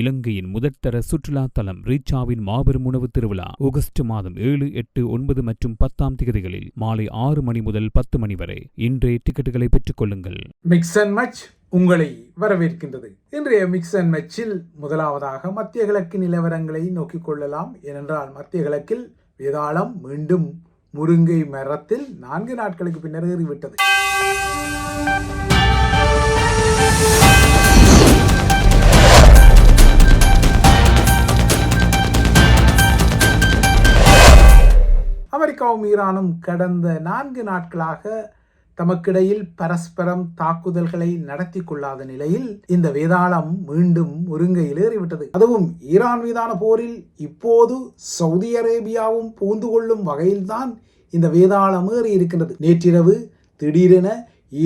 இலங்கையின் முதற்தர சுற்றுலா தலம் ரீச்சாவின் மாபெரும் உணவு திருவிழா ஆகஸ்ட் மாதம் 7, 8, 9 மற்றும் 10 தேதிகளில் மாலை 6 மணி முதல் 10 மணி வரை. இன்றைய டிக்கெட்டுகளை பெற்றுக் கொள்ளுங்கள். மிக்ஸ் அண்ட் மச் உங்களை வரவேற்கின்றது. இன்றைய மிக்ஸ் அண்ட் மச்சில் முதலாவதாக மத்திய கிழக்கு நிலவரங்களை நோக்கிக் கொள்ளலாம். ஏனென்றால் மத்திய கிழக்கில் வேதாளம் மீண்டும் முருங்கை மரத்தில் 4 நாட்களுக்கு பின்னர் ஏறிவிட்டது. அமெரிக்காவும் ஈரானும் கடந்த 4 நாட்களாக தமக்கிடையில் பரஸ்பரம் தாக்குதல்களை நடத்தி கொள்ளாத நிலையில் இந்த வேதாளம் மீண்டும் முருங்கையில் ஏறிவிட்டது. அதுவும் ஈரான் மீதான போரில் இப்போது சவுதி அரேபியாவும் பூந்து கொள்ளும் வகையில்தான் இந்த வேதாளம் ஏறி இருக்கின்றது. நேற்றிரவு திடீரென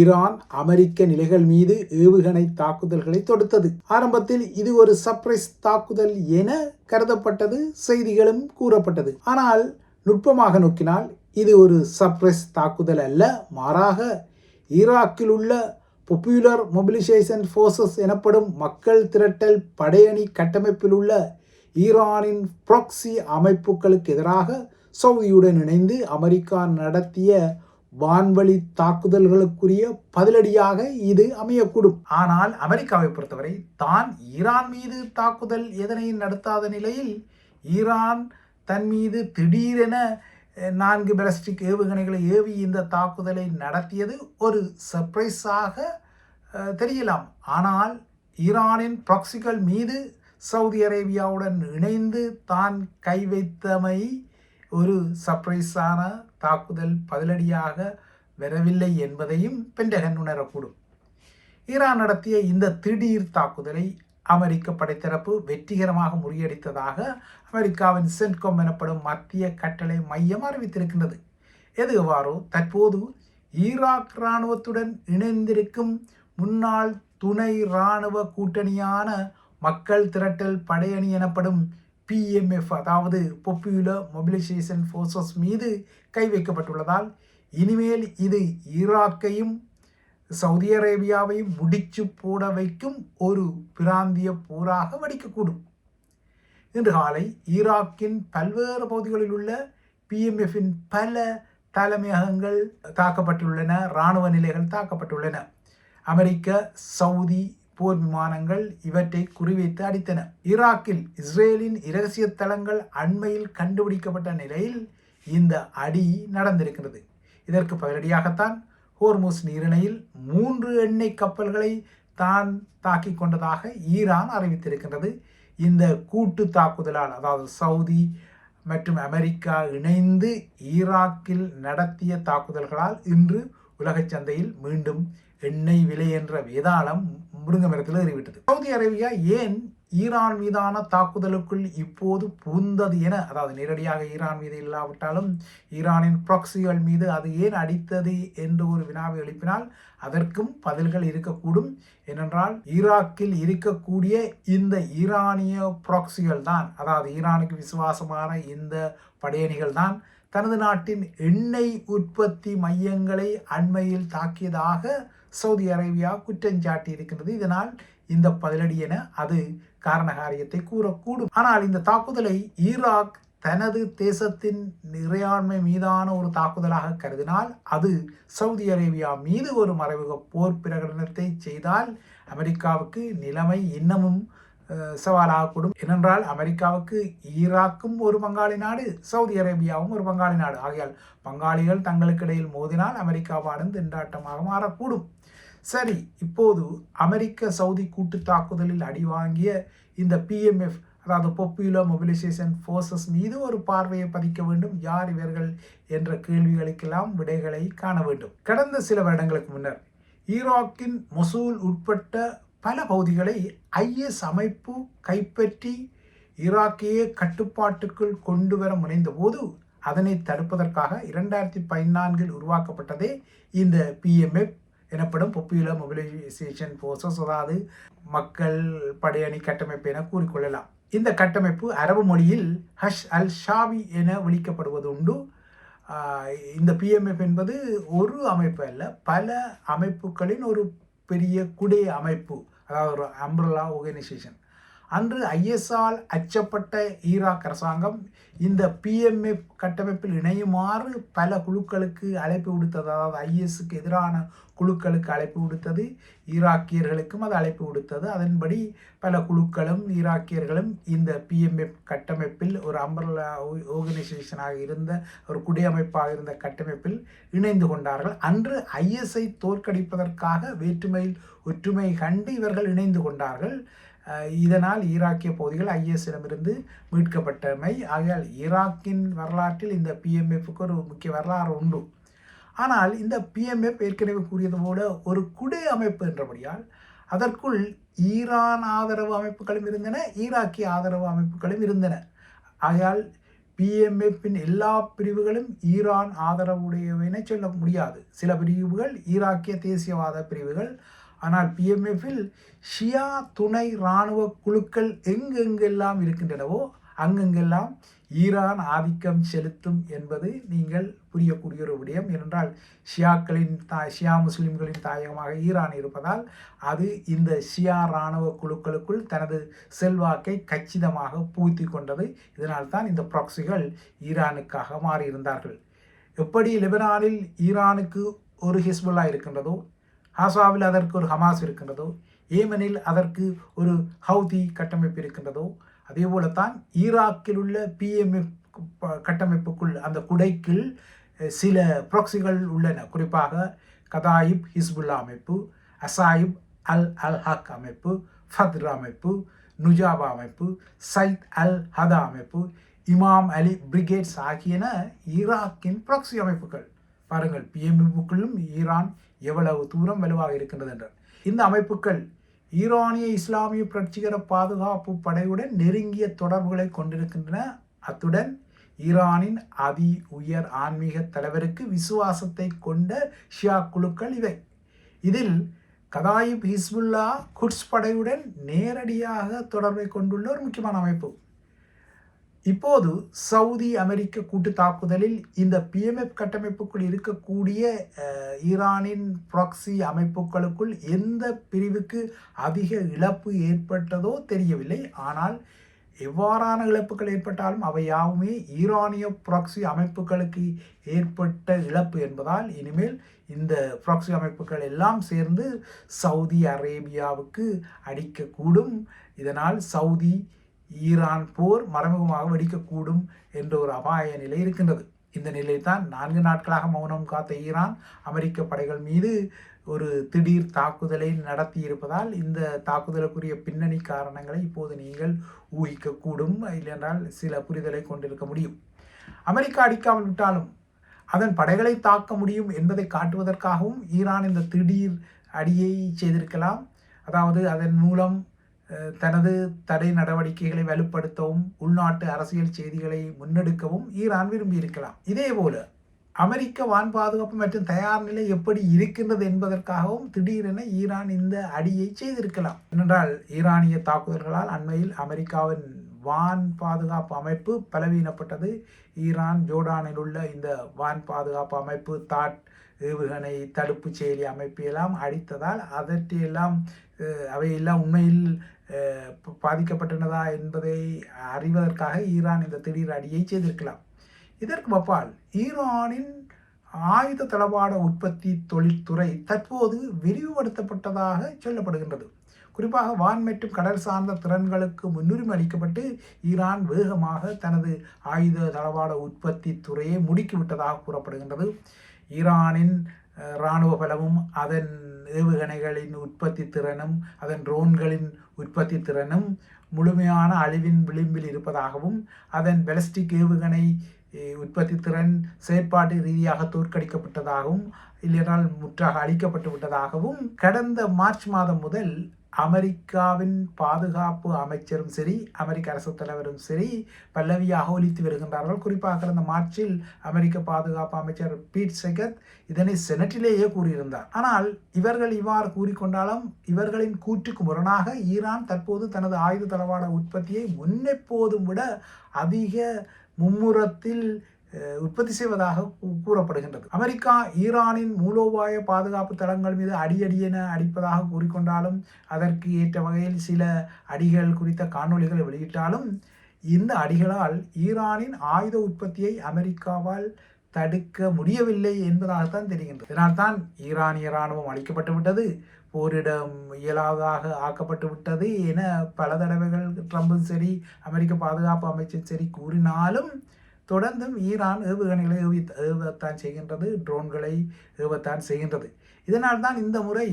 ஈரான் அமெரிக்க நிலைகள் மீது ஏவுகணை தாக்குதல்களை தொடுத்தது. ஆரம்பத்தில் இது ஒரு சர்ப்ரைஸ் தாக்குதல் என கருதப்பட்டது, செய்திகளும் கூறப்பட்டது. ஆனால் நுட்பமாக நோக்கினால் இது ஒரு சர்ப்ரைஸ் தாக்குதல் அல்ல, மாறாக ஈராக்கில் உள்ள பாப்புலர் மொபிலைசேஷன் ஃபோர்ஸஸ் எனப்படும் மக்கள் திரட்டல் படையணி கட்டமைப்பில் உள்ள ஈரானின் ப்ராக்ஸி அமைப்புகளுக்கு எதிராக சவுதியுடன் இணைந்து அமெரிக்கா நடத்திய வான்வழி தாக்குதல்களுக்குரிய பதிலடியாக இது அமையக்கூடும். ஆனால் அமெரிக்காவை பொறுத்தவரை தான் ஈரான் மீது தாக்குதல் எதனையும் நடத்தாத நிலையில் ஈரான் தன் மீது திடீரென 4 பாலிஸ்டிக் ஏவுகணைகளை ஏவி இந்த தாக்குதலை நடத்தியது ஒரு சர்ப்ரைஸாக தெரியலாம். ஆனால் ஈரானின் ப்ராக்சிகள் மீது சவுதி அரேபியாவுடன் இணைந்து தான் கை வைத்தமை ஒரு சர்ப்ரைஸான தாக்குதல் பதிலடியாக வரவில்லை என்பதையும் பென்டகன் உணரக்கூடும். ஈரான் நடத்திய இந்த திடீர் தாக்குதலை அமெரிக்க படைத்தரப்பு வெற்றிகரமாக முறியடித்ததாக அமெரிக்காவின் சென்ட்காம் எனப்படும் மத்திய கட்டளை மையம் அறிவித்திருக்கின்றது. எதுவாறோ தற்போது ஈராக் இராணுவத்துடன் இணைந்திருக்கும் முன்னாள் துணை இராணுவ கூட்டணியான மக்கள் திரட்டல் படையணி எனப்படும் PMF, அதாவது பாப்புலர் மொபிலைசேஷன் ஃபோர்ஸஸ் மீது கை வைக்கப்பட்டுள்ளதால் இனிமேல் இது ஈராக்கையும் சவுதி அரேபியாவையும் முடிச்சு போட வைக்கும் ஒரு பிராந்திய போராக வெடிக்கக்கூடும். இன்று காலை ஈராக்கின் பல்வேறு பகுதிகளில் உள்ள PMFின் பல தலைமையகங்கள் தாக்கப்பட்டுள்ளன, இராணுவ நிலைகள் தாக்கப்பட்டுள்ளன. அமெரிக்க சவுதி போர் விமானங்கள் இவற்றை குறிவைத்து அடித்தன. ஈராக்கில் இஸ்ரேலின் இரகசிய தளங்கள் அண்மையில் கண்டுபிடிக்கப்பட்ட நிலையில் இந்த அடி நடந்திருக்கிறது. இதற்கு பதிலடியாகத்தான் ஹோர்முஸ் நீரிணையில் 3 எண்ணெய் கப்பல்களை தான் தாக்கி கொண்டதாக ஈரான் அறிவித்திருக்கின்றது. இந்த கூட்டு தாக்குதலால், அதாவது சவுதி மற்றும் அமெரிக்கா இணைந்து ஈராக்கில் நடத்திய தாக்குதல்களால் இன்று உலக சந்தையில் மீண்டும் எண்ணெய் விலை என்ற வேதாளம் முருங்கை மரத்தில் ஏறிவிட்டது. சவுதி அரேபியா ஏன் ஈரான் மீதான தாக்குதலுக்குள் இப்போது புகுந்தது என, அதாவது நேரடியாக ஈரான் மீது இல்லாவிட்டாலும் ஈரானின் ப்ராக்சிகள் மீது அது ஏன் அடித்தது என்று ஒரு வினாவை எழுப்பினால் அதற்கும் பதில்கள் இருக்கக்கூடும். ஏனென்றால் ஈராக்கில் இருக்கக்கூடிய இந்த ஈரானிய ப்ராக்சிகள் தான், அதாவது ஈரானுக்கு விசுவாசமான இந்த படையணிகள் தான் தனது நாட்டின் எண்ணெய் உற்பத்தி மையங்களை அண்மையில் தாக்கியதாக சவுதி அரேபியா குற்றஞ்சாட்டி இருக்கின்றது. இதனால் இந்த பதிலடி என அது காரணகாரியத்தை கூறக்கூடும். ஆனால் இந்த தாக்குதலை ஈராக் தனது தேசத்தின் இறையாண்மை மீதான ஒரு தாக்குதலாக கருதினால் அது சவுதி அரேபியா மீது ஒரு மறைமுக போர் பிரகடனத்தை செய்தால் அமெரிக்காவுக்கு நிலைமை இன்னமும் சவாலாகக்கூடும். ஏனென்றால் அமெரிக்காவுக்கு ஈராக்கும் ஒரு பங்காளி நாடு, சவுதி அரேபியாவும் ஒரு பங்காளி நாடு. ஆகையால் பங்காளிகள் தங்களுக்கு இடையில் மோதினால் அமெரிக்காவாடும் திண்டாட்டமாக மாறக்கூடும். சரி, இப்போது அமெரிக்க சவுதி கூட்டு தாக்குதலில் அடி வாங்கிய இந்த PMF, அதாவது பாப்புலர் மொபிலைசேஷன் ஃபோர்ஸஸ் மீது ஒரு பார்வையை பதிக்க வேண்டும். யார் இவர்கள் என்ற கேள்விகளுக்கெல்லாம் விடைகளை காண வேண்டும். கடந்த சில வருடங்களுக்கு முன்னர் ஈராக்கின் மொசூல் உட்பட்ட பல பகுதிகளை IS அமைப்பு கைப்பற்றி ஈராக்கையே கட்டுப்பாட்டுக்குள் கொண்டு வர முனைந்த போது அதனை தடுப்பதற்காக 2014 உருவாக்கப்பட்டதே இந்த PMF எனப்படும் பாப்புலர் மொபிலைசேஷன் ஃபோர்ஸஸ், அதாவது மக்கள் படையணி கட்டமைப்பு என கூறிக்கொள்ளலாம். இந்த கட்டமைப்பு அரபு மொழியில் ஹஷ் அல் ஷாவி என விளிக்கப்படுவது உண்டு. இந்த PMF என்பது ஒரு அமைப்பு அல்ல, பல அமைப்புகளின் ஒரு பெரிய குடை அமைப்பு, அதாவது ஒரு அம்ப்ரல்லா ஆர்கனைசேஷன். அன்று ஐஎஸ்ஆல் அச்சப்பட்ட ஈராக் அரசாங்கம் இந்த PMF கட்டமைப்பில் இணையுமாறு பல குழுக்களுக்கு அழைப்பு விடுத்தது. அதாவது ஐஎஸ்க்கு எதிரான குழுக்களுக்கு அழைப்பு விடுத்தது, ஈராக்கியர்களுக்கும் அது அழைப்பு விடுத்தது. அதன்படி பல குழுக்களும் ஈராக்கியர்களும் இந்த PMF கட்டமைப்பில் ஒரு அம்பர்லா ஆர்கனைசேஷனாக இருந்த ஒரு குடியமைப்பாக இருந்த கட்டமைப்பில் இணைந்து கொண்டார்கள். அன்று ஐஎஸ்ஐ தோற்கடிப்பதற்காக வேற்றுமையில் ஒற்றுமை கண்டு இவர்கள் இணைந்து கொண்டார்கள். இதனால் ஈராக்கிய பகுதிகள் ஐஎஸ்இடமிருந்து மீட்கப்பட்டமை. ஆகையால் ஈராக்கின் வரலாற்றில் இந்த PMFக்கு ஒரு முக்கிய வரலாறு உண்டு. ஆனால் இந்த PMF ஏற்கனவே கூறியது போல ஒரு குடை அமைப்பு என்றபடியால் அதற்குள் ஈரான் ஆதரவு அமைப்புகளும் இருந்தன, ஈராக்கிய ஆதரவு அமைப்புகளும் இருந்தன. ஆகையால் PMFின் எல்லா பிரிவுகளும் ஈரான் ஆதரவுடையவென சொல்ல முடியாது. சில பிரிவுகள் ஈராக்கிய தேசியவாத பிரிவுகள். ஆனால் PMFில் ஷியா துணை இராணுவ குழுக்கள் எங்கெங்கெல்லாம் இருக்கின்றனவோ அங்கெங்கெல்லாம் ஈரான் ஆதிக்கம் செலுத்தும் என்பது நீங்கள் புரியக்கூடிய ஒரு விடயம். ஏனென்றால் ஷியா முஸ்லிம்களின் தாயகமாக ஈரான் இருப்பதால் அது இந்த ஷியா இராணுவ குழுக்களுக்குள் தனது செல்வாக்கை கச்சிதமாக பூர்த்தி கொண்டது. இதனால் தான் இந்த ப்ராக்சிகள் ஈரானுக்காக மாறியிருந்தார்கள். எப்படி லெபனானில் ஈரானுக்கு ஒரு ஹிஸ்புல்லா இருக்கின்றதோ, ஹாசாவில் அதற்கு ஒரு ஹமாஸ் இருக்கின்றதோ, ஏமனில் அதற்கு ஒரு ஹவுதி கட்டமைப்பு இருக்கின்றதோ, அதே போலத்தான் ஈராக்கில் உள்ள PMF கட்டமைப்புக்குள் அந்த குடைக்குள் சில ப்ராக்சிகள் உள்ளன. குறிப்பாக கதாயிப் ஹிஸ்புல்லா அமைப்பு, அசாயிப் அல் ஹக் அமைப்பு, ஃபத்ர் அமைப்பு, நுஜாபா அமைப்பு, சைத் அல் ஹதா அமைப்பு, இமாம் அலி பிரிகேட்ஸ் ஆகியன ஈராக்கின் ப்ராக்சி அமைப்புகள். பாருங்கள், PMFக்குள்ளும் ஈரான் எவ்வளவு தூரம் வலுவாக இருக்கின்றது என்றார். இந்த அமைப்புகள் ஈரானிய இஸ்லாமிய புரட்சிகர பாதுகாப்பு படையுடன் நெருங்கிய தொடர்புகளை கொண்டிருக்கின்றன. அத்துடன் ஈரானின் அதி உயர் ஆன்மீக தலைவருக்கு விசுவாசத்தை கொண்ட ஷியா குழுக்கள் இவை. இதில் கதாயிப் ஹிஸ்புல்லா குட்ஸ் படையுடன் நேரடியாக தொடர்பை கொண்டுள்ள ஒரு முக்கியமான அமைப்பு. இப்போது சவுதி அமெரிக்க கூட்டு தாக்குதலில் இந்த PMF கட்டமைப்புக்குள் இருக்கக்கூடிய ஈரானின் ப்ராக்சி அமைப்புகளுக்குள் எந்த பிரிவுக்கு அதிக இழப்பு ஏற்பட்டதோ தெரியவில்லை. ஆனால் எவ்வாறான இழப்புகள் ஏற்பட்டாலும் அவை யாவுமே ஈரானிய ப்ராக்சி அமைப்புகளுக்கு ஏற்பட்ட இழப்பு என்பதால் இனிமேல் இந்த ப்ராக்சி அமைப்புகள் எல்லாம் சேர்ந்து சவுதி அரேபியாவுக்கு அடிக்கக்கூடும். இதனால் சவுதி ஈரான் போர் மறைமுகமாக வெடிக்கக்கூடும் என்ற ஒரு அபாய நிலை இருக்கின்றது. இந்த நிலையில் தான் 4 நாட்களாக மௌனம் காத்த ஈரான் அமெரிக்க படைகள் மீது ஒரு திடீர் தாக்குதலை நடத்தி இருப்பதால் இந்த தாக்குதலுக்குரிய பின்னணி காரணங்களை இப்போது நீங்கள் ஊகிக்கக்கூடும், இல்லையென்றால் சில புரிதலை கொண்டிருக்க முடியும். அமெரிக்கா அடிக்காமல் விட்டாலும் அதன் படைகளை தாக்க முடியும் என்பதை காட்டுவதற்காகவும் ஈரான் இந்த திடீர் அடியை செய்திருக்கலாம். அதாவது அதன் மூலம் தனது தடை நடவடிக்கைகளை வலுப்படுத்தவும் உள்நாட்டு அரசியல் செய்திகளை முன்னெடுக்கவும் ஈரான் விரும்பியிருக்கலாம். இதேபோல அமெரிக்க வான் பாதுகாப்பு மற்றும் தயார் நிலை எப்படி இருக்கின்றது என்பதற்காகவும் திடீரென ஈரான் இந்த அடியை செய்திருக்கலாம். ஏனென்றால் ஈரானிய தாக்குதல்களால் அண்மையில் அமெரிக்காவின் வான் பாதுகாப்பு அமைப்பு பலவீனப்பட்டது. ஈரான் ஜோர்டானில் உள்ள இந்த வான் பாதுகாப்பு அமைப்பு தாட் ஏவுகணை தடுப்பு செயலி அமைப்பு எல்லாம் அடித்ததால் அதற்றையெல்லாம் அவையெல்லாம் உண்மையில் பாதிக்கப்பட்டனதா என்பதை அறிவதற்காக ஈரான் இந்த திடீர் அடியை செய்திருக்கலாம். இதற்கு அப்பால் ஈரானின் ஆயுத தளவாட உற்பத்தி தொழில்துறை தற்போது விரிவுபடுத்தப்பட்டதாக சொல்லப்படுகின்றது. குறிப்பாக வான் மற்றும் கடல் சார்ந்த திறன்களுக்கு முன்னுரிமை அளிக்கப்பட்டு ஈரான் வேகமாக தனது ஆயுத தளவாட உற்பத்தி துறையை முடுக்கிவிட்டதாக கூறப்படுகின்றது. ஈரானின் இராணுவ பலமும் அதன் ஏவுகணைகளின் உற்பத்தி திறனும் அதன் ட்ரோன்களின் உற்பத்தி திறனும் முழுமையான அழிவின் விளிம்பில் இருப்பதாகவும் அதன் பாலிஸ்டிக் ஏவுகணை உற்பத்தி திறன் செயற்பாட்டு ரீதியாக தோற்கடிக்கப்பட்டதாகவும் இல்லையென்றால் முற்றாக அழிக்கப்பட்டு விட்டதாகவும் கடந்த மார்ச் மாதம் முதல் அமெரிக்காவின் பாதுகாப்பு அமைச்சரும் சரி அமெரிக்க அரசு தலைவரும் சரி பல்லவியாக ஒலித்து வருகின்றார்கள். குறிப்பாக கடந்த மார்ச்சில் அமெரிக்க பாதுகாப்பு அமைச்சர் பீட் செகத் இதனை செனட்டிலேயே கூறியிருந்தார். ஆனால் இவர்கள் இவ்வாறு கூறிக்கொண்டாலும் இவர்களின் கூற்றுக்கு முரணாக ஈரான் தற்போது தனது ஆயுத தளவாட உற்பத்தியை முன்னெப்போதும் விட அதிக மும்முரத்தில் உற்பத்தி செய்வதாக கூறப்படுகின்றது. அமெரிக்கா ஈரானின் மூலோபாய பாதுகாப்பு தளங்கள் மீது அடியென அடிப்பதாக கூறிக்கொண்டாலும், அதற்கு ஏற்ற வகையில் சில அடிகள் குறித்த காணொளிகளை வெளியிட்டாலும், இந்த அடிகளால் ஈரானின் ஆயுத உற்பத்தியை அமெரிக்காவால் தடுக்க முடியவில்லை என்பதாகத்தான் தெரிகின்றது. இதனால்தான் ஈரானிய இராணுவம் அழிக்கப்பட்டு விட்டது, போரிடம் இயலாதாக ஆக்கப்பட்டு விட்டது என பல தடவைகள் ட்ரம்பும் சரி அமெரிக்க பாதுகாப்பு அமைச்சர் சரி கூறினாலும், தொடர்ந்தும் ஈரான் ஏவுகணைகளை ஏவத்தான் செய்கின்றது, ட்ரோன்களை ஏவத்தான் செய்கின்றது. இதனால் தான் இந்த முறை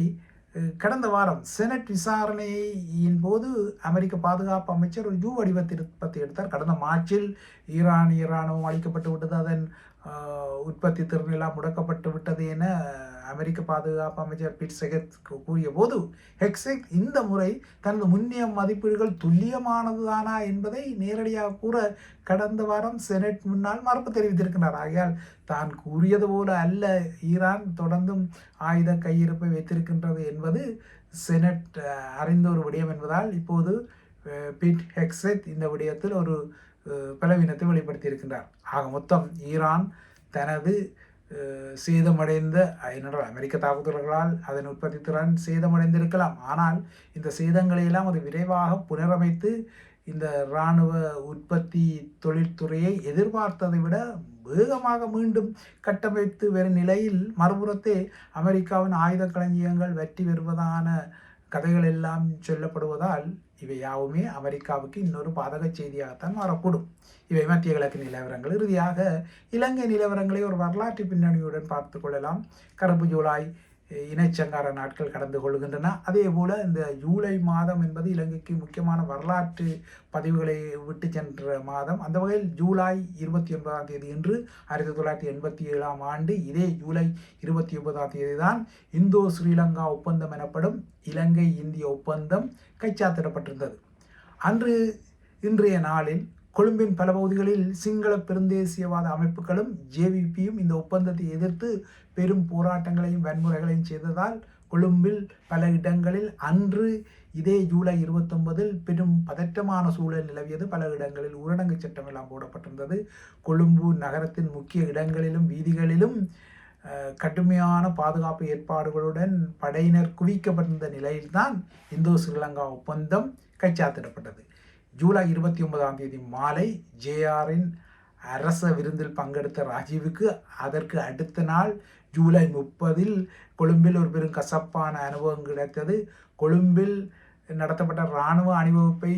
கடந்த வாரம் செனட் விசாரணையின் போது அமெரிக்க பாதுகாப்பு அமைச்சர் ஒரு யூ வடிவ திருப்பத்தை எடுத்தார். கடந்த மார்ச்சில் ஈரானிய இராணுவம் அழிக்கப்பட்டு விட்டது, அதன் உற்பத்தி திறன் எல்லாம் முடக்கப்பட்டு விட்டது என அமெரிக்க பாதுகாப்பு அமைச்சர் பீட் செகத் கூறிய போது, ஹெக்ஸெட் இந்த முறை தனது முன்னிய மதிப்பீடுகள் துல்லியமானதுதானா என்பதை நேரடியாக கூற கடந்த வாரம் செனட் முன்னால் மறுப்பு தெரிவித்திருக்கிறார். ஆகையால் தான் கூறியது போல அல்ல, ஈரான் தொடர்ந்தும் ஆயுத கையிருப்பை வைத்திருக்கின்றது என்பது செனட் அறிந்த ஒரு விடயம் என்பதால் இப்போது பீட் ஹெக்ஸெட் இந்த விடயத்தில் ஒரு பலவீனத்தை வெளிப்படுத்தி இருக்கின்றார். ஆக மொத்தம் ஈரான் தனது சேதமடைந்த அமெரிக்க தாக்குதல்களால் அதன் உற்பத்தி திறன் சேதமடைந்திருக்கலாம், ஆனால் இந்த சேதங்களை எல்லாம் அது விரைவாக புனரமைத்து இந்த இராணுவ உற்பத்தி தொழில்துறையை எதிர்பார்த்ததை விட வேகமாக மீண்டும் கட்டமைத்து வரும் நிலையில், மறுபுறத்தே அமெரிக்காவின் ஆயுத களஞ்சியங்கள் வெற்றி பெறுவதான கதைகள் எல்லாம் சொல்லப்படுவதால் இவை யாவுமே அமெரிக்காவுக்கு இன்னொரு பாதக செய்தியாகத்தான் மாறக்கூடும். இவை மத்திய கிழக்கு நிலவரங்கள். இறுதியாக இலங்கை நிலவரங்களை ஒரு வரலாற்று பின்னணியுடன் பார்த்து கொள்ளலாம். கருப்பு ஜூலை இனச்சங்கார நாட்கள் கடந்து கொள்கின்றன. அதே போல இந்த ஜூலை மாதம் என்பது இலங்கைக்கு முக்கியமான வரலாற்று பதிவுகளை விட்டு சென்ற மாதம். அந்த வகையில் ஜூலை 29ஆம் தேதி என்று 1987ஆம் ஆண்டு இதே ஜூலை 29ஆம் தேதி தான் இந்தோ ஸ்ரீலங்கா ஒப்பந்தம் எனப்படும் இலங்கை இந்திய ஒப்பந்தம் கைச்சாத்திடப்பட்டிருந்தது. இன்றைய நாளில் கொழும்பின் பல பகுதிகளில் சிங்கள பெருந்தேசியவாத அமைப்புகளும் ஜேவிபியும் இந்த ஒப்பந்தத்தை எதிர்த்து பெரும் போராட்டங்களையும் வன்முறைகளையும் செய்ததால் கொழும்பில் பல இடங்களில் அன்று இதே ஜூலை 29இல் பெரும் பதற்றமான சூழல் நிலவியது. பல இடங்களில் ஊரடங்கு சட்டம் எல்லாம் போடப்பட்டிருந்தது. கொழும்பு நகரத்தின் முக்கிய இடங்களிலும் வீதிகளிலும் கடுமையான பாதுகாப்பு ஏற்பாடுகளுடன் படையினர் குவிக்கப்பட்டிருந்த நிலையில்தான் இந்தோ ஸ்ரீலங்கா ஒப்பந்தம் கைச்சாத்திடப்பட்டது. ஜூலை 29ஆம் தேதி மாலை ஜேஆரின் அரச விருந்தில் பங்கெடுத்த ராஜீவுக்கு அதற்கு அடுத்த நாள் ஜூலை 30இல் கொழும்பில் ஒரு பெரும் கசப்பான அனுபவம் கிடைத்தது. கொழும்பில் நடத்தப்பட்ட இராணுவ அணிவகுப்பை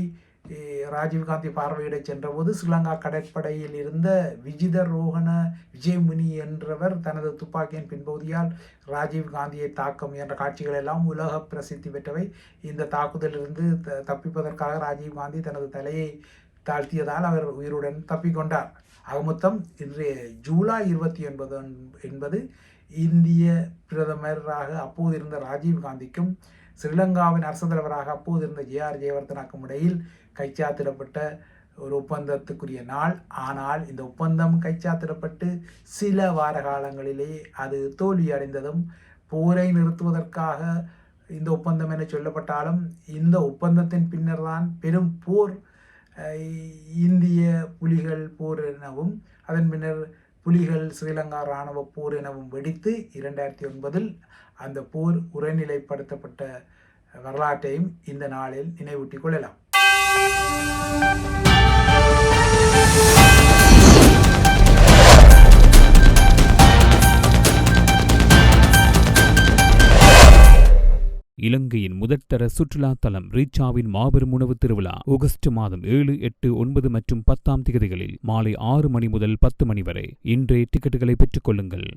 ராஜீவ்காந்தி பார்வையிட சென்றபோது ஸ்ரீலங்கா கடற்படையில் இருந்த விஜித ரோஹண விஜயமுனி என்றவர் தனது துப்பாக்கியின் பின்பகுதியால் ராஜீவ்காந்தியை தாக்க முயன்ற காட்சிகள் எல்லாம் உலக பிரசித்தி பெற்றவை. இந்த தாக்குதலிலிருந்து தப்பிப்பதற்காக ராஜீவ்காந்தி தனது தலையை தாழ்த்தியதால் அவர் உயிருடன் தப்பிக்கொண்டார். ஆக மொத்தம் இன்றைய ஜூலை 29 என்பது இந்திய பிரதமராக அப்போது இருந்த ராஜீவ்காந்திக்கும் ஸ்ரீலங்காவின் அரசு தலைவராக அப்போது இருந்த ஜேஆர் ஜெயவர்தனாக்கும் இடையில் கைச்சாத்திடப்பட்ட ஒரு ஒப்பந்தத்துக்குரிய நாள். ஆனால் இந்த ஒப்பந்தம் கைச்சாத்திடப்பட்டு சில வார காலங்களிலே அது தோல்வி அடைந்ததும், போரை நிறுத்துவதற்காக இந்த ஒப்பந்தம் என சொல்லப்பட்டாலும் இந்த ஒப்பந்தத்தின் பின்னர் தான் பெரும் போர், இந்திய புலிகள் போர் எனவும் அதன் பின்னர் புலிகள் ஸ்ரீலங்கா இராணுவ போர் எனவும் வெடித்து 2009இல் அந்த போர் உரைநிலைப்படுத்தப்பட்ட வரலாற்றையும் இந்த நாளில் நினைவூட்டிக் கொள்ளலாம். இலங்கையின் முதற்தர சுற்றுலா தலம் ரீச்சாவின் மாபெரும் உணவு திருவிழா ஆகஸ்ட் மாதம் 7, 8, 9 மற்றும் 10ஆம் திகதிகளில் மாலை 6 மணி முதல் 10 மணி வரை. இன்றே டிக்கெட்டுகளை பெற்றுக் கொள்ளுங்கள்.